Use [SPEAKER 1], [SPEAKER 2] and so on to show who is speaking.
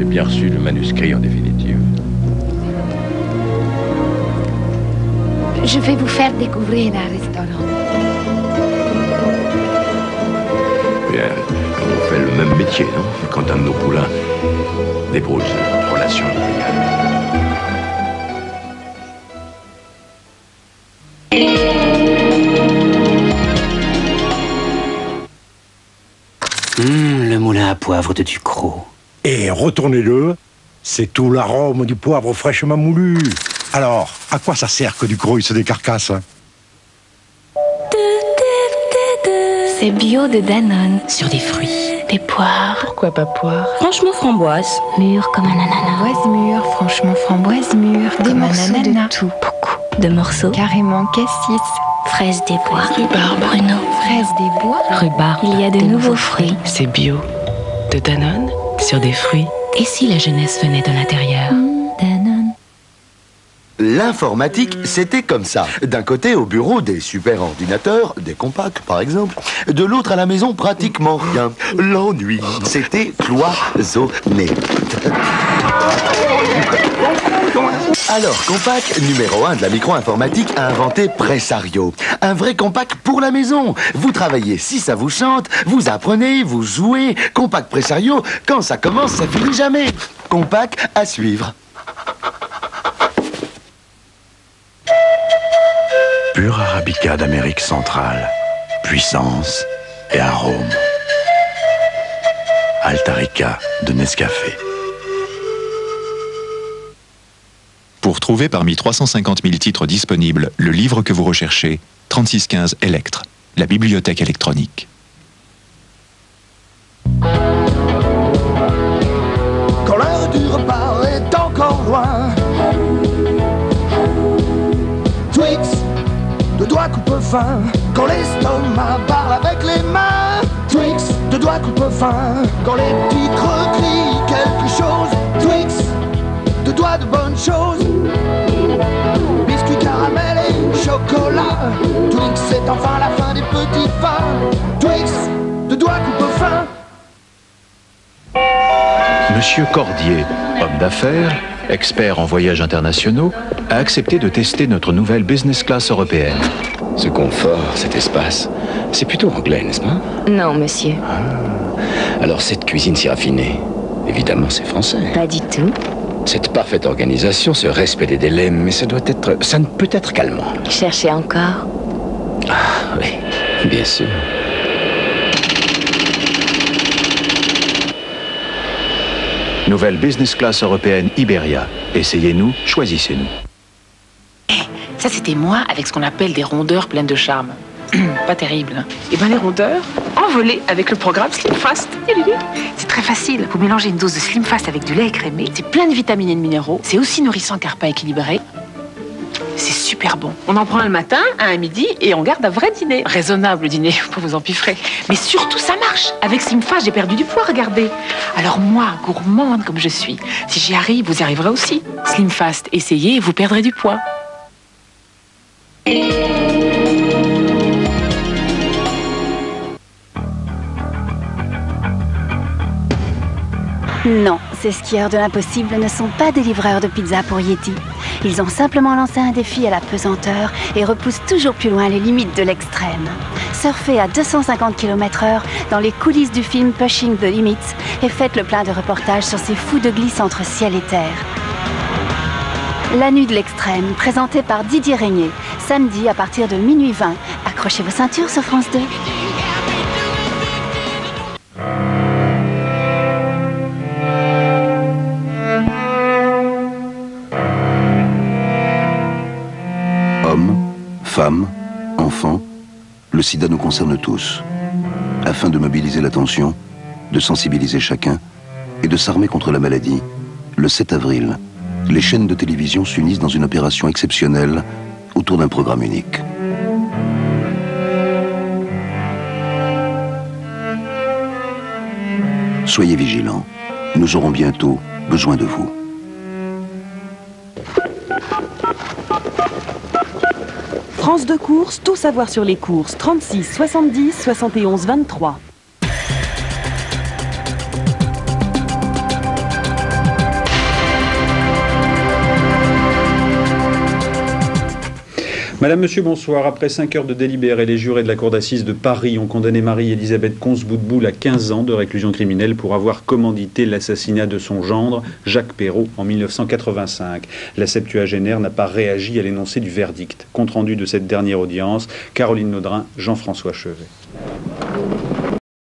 [SPEAKER 1] bien reçu le manuscrit en définitive?
[SPEAKER 2] Je vais vous faire découvrir un restaurant.
[SPEAKER 1] Bien, on fait le même métier, non? Quand un de nos poulains débrouille une relation illégale.
[SPEAKER 3] Le moulin à poivre de Ducrot.
[SPEAKER 4] Et retournez-le, c'est tout l'arôme du poivre fraîchement moulu. Alors, à quoi ça sert que Ducrot il se décarcasse?
[SPEAKER 2] C'est bio de Danone.
[SPEAKER 5] Sur des fruits.
[SPEAKER 2] Des poires.
[SPEAKER 5] Pourquoi pas poire? Franchement framboise.
[SPEAKER 2] Mûres comme un ananas.
[SPEAKER 6] Framboise mûre, franchement framboise mûre.
[SPEAKER 2] Des
[SPEAKER 6] comme
[SPEAKER 2] morceaux
[SPEAKER 6] un ananas.
[SPEAKER 2] de tout. Beaucoup de morceaux.
[SPEAKER 6] Carrément cassis.
[SPEAKER 2] Fraises des bois.
[SPEAKER 5] Rhubarbe.
[SPEAKER 2] Pruneaux.
[SPEAKER 6] Fraises des bois.
[SPEAKER 5] Rhubarbe.
[SPEAKER 2] Il y a de nouveaux fruits.
[SPEAKER 5] C'est bio. De Danone. Sur des fruits. Et si la jeunesse venait de l'intérieur?
[SPEAKER 2] Danone.
[SPEAKER 7] L'informatique, c'était comme ça. D'un côté, au bureau, des super ordinateurs, des compacts par exemple. De l'autre, à la maison, pratiquement rien. L'ennui, c'était cloisonné. Alors, Compaq, numéro 1 de la micro-informatique, a inventé Presario. Un vrai Compaq pour la maison. Vous travaillez si ça vous chante, vous apprenez, vous jouez. Compaq Presario, quand ça commence, ça finit jamais. Compaq à suivre.
[SPEAKER 8] Pur Arabica d'Amérique centrale. Puissance et arôme. Altarica de Nescafé.
[SPEAKER 9] Pour trouver parmi 350 000 titres disponibles le livre que vous recherchez, 3615 Electre, la bibliothèque électronique.
[SPEAKER 7] Quand l'heure du repas est encore loin, Twix, de doigts coupe-fin. Quand l'estomac parle avec les mains, Twix, de doigts coupe-fin. Quand les petits creux crient quelque chose, Twix, de doigts de bonnes choses. Biscuits, caramel et chocolat, Twix, c'est enfin la fin des petits fins. Twix, de doigts coupe-fin.
[SPEAKER 10] Monsieur Cordier, homme d'affaires, expert en voyages internationaux, a accepté de tester notre nouvelle business class européenne.
[SPEAKER 1] Ce confort, cet espace, c'est plutôt anglais, n'est-ce pas?
[SPEAKER 2] Non, monsieur.
[SPEAKER 1] Alors cette cuisine si raffinée, évidemment c'est français.
[SPEAKER 2] Pas du tout.
[SPEAKER 1] Cette parfaite organisation, ce respect des délais, mais ça ne peut être calmant.
[SPEAKER 2] Cherchez encore.
[SPEAKER 1] Ah oui, bien sûr.
[SPEAKER 10] Nouvelle business class européenne Iberia. Essayez-nous, choisissez-nous.
[SPEAKER 5] Ça, c'était moi avec ce qu'on appelle des rondeurs pleines de charme. Pas terrible. Et ben les rondeurs, envolées avec le programme Slim Fast. C'est très facile. Vous mélangez une dose de Slim Fast avec du lait écrémé. C'est plein de vitamines et de minéraux. C'est aussi nourrissant car pas équilibré. C'est super bon. On en prend un le matin, un à midi et on garde un vrai dîner. Raisonnable dîner, faut pas vous empiffrer. Mais surtout, ça marche. Avec Slim Fast, j'ai perdu du poids, regardez. Alors moi, gourmande comme je suis, si j'y arrive, vous y arriverez aussi. Slim Fast, essayez et vous perdrez du poids.
[SPEAKER 11] Non, ces skieurs de l'impossible ne sont pas des livreurs de pizza pour Yeti. Ils ont simplement lancé un défi à la pesanteur et repoussent toujours plus loin les limites de l'extrême. Surfez à 250 km/h dans les coulisses du film Pushing the Limits et faites le plein de reportages sur ces fous de glisse entre ciel et terre. La nuit de l'extrême, présentée par Didier Régnier, samedi à partir de minuit 20. Accrochez vos ceintures sur France 2.
[SPEAKER 12] Femmes, enfants, le sida nous concerne tous. Afin de mobiliser l'attention, de sensibiliser chacun et de s'armer contre la maladie, le 7 avril, les chaînes de télévision s'unissent dans une opération exceptionnelle autour d'un programme unique. Soyez vigilants, nous aurons bientôt besoin de vous.
[SPEAKER 13] France de course, tout savoir sur les courses, 36 70 71 23.
[SPEAKER 14] Madame, Monsieur, bonsoir. Après 5 heures de délibéré, les jurés de la Cour d'assises de Paris ont condamné Marie-Élisabeth Consboutboul à 15 ans de réclusion criminelle pour avoir commandité l'assassinat de son gendre, Jacques Perrot, en 1985. La septuagénaire n'a pas réagi à l'énoncé du verdict. Compte rendu de cette dernière audience, Caroline Naudrin, Jean-François Chevet.